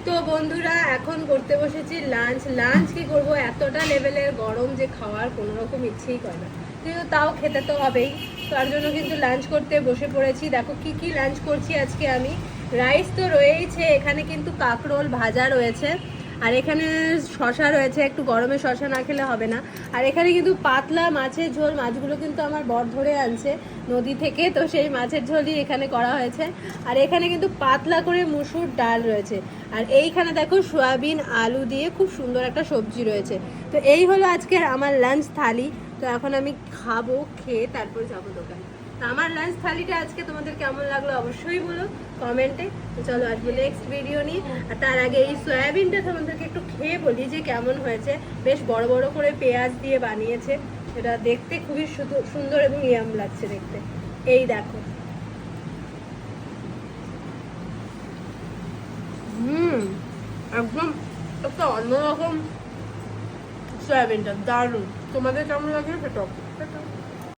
তো বন্ধুরা এখন করতে বসেছি লাঞ্চ কি করব, এতটা লেভেলের গরম যে খাওয়ার কোনো রকম ইচ্ছেই করে না, কিন্তু তাও খেতে তো হবেই। তার জন্য কিন্তু লাঞ্চ করতে বসে পড়েছি। দেখো কি কি লাঞ্চ করছি আজকে আমি। রাইস তো রয়েইছে, এখানে কিন্তু কাঁকরোল ভাজা রয়েছে, আর এখানে শশা রয়েছে, একটু গরমে শশা না খেলে হবে না। আর এখানে কিন্তু পাতলা মাছের ঝোল, মাছগুলো কিন্তু আমার বর ধরে আনছে নদী থেকে, তো সেই মাছের ঝোলই এখানে করা হয়েছে। আর এখানে কিন্তু পাতলা করে মুসুর ডাল রয়েছে, আর এইখানে দেখো সয়াবিন আলু দিয়ে খুব সুন্দর একটা সবজি রয়েছে। তো এই হলো আজকের আমার লাঞ্চ থালি। তো এখন আমি খাবো, খেয়ে তারপর যাবো দোকানে। তো আমার লাঞ্চ থালিটা আজকে তোমাদের কেমন লাগলো অবশ্যই বলো কমেন্টে। তো চলো আসবো নেক্সট ভিডিও নিয়ে। আর তার আগে এই সয়াবিনটা তোমাদেরকে একটু খেয়ে বলি যে কেমন হয়েছে। বেশ বড় বড় করে পেঁয়াজ দিয়ে বানিয়েছে, এটা দেখতে খুবই সুন্দর এবং ইয়াম লাগছে দেখতে। এই দেখো, একদম একটা অন্যরকম সয়াবিনটা, দারুণ। তোমাদের কেমন লাগে সেটাও।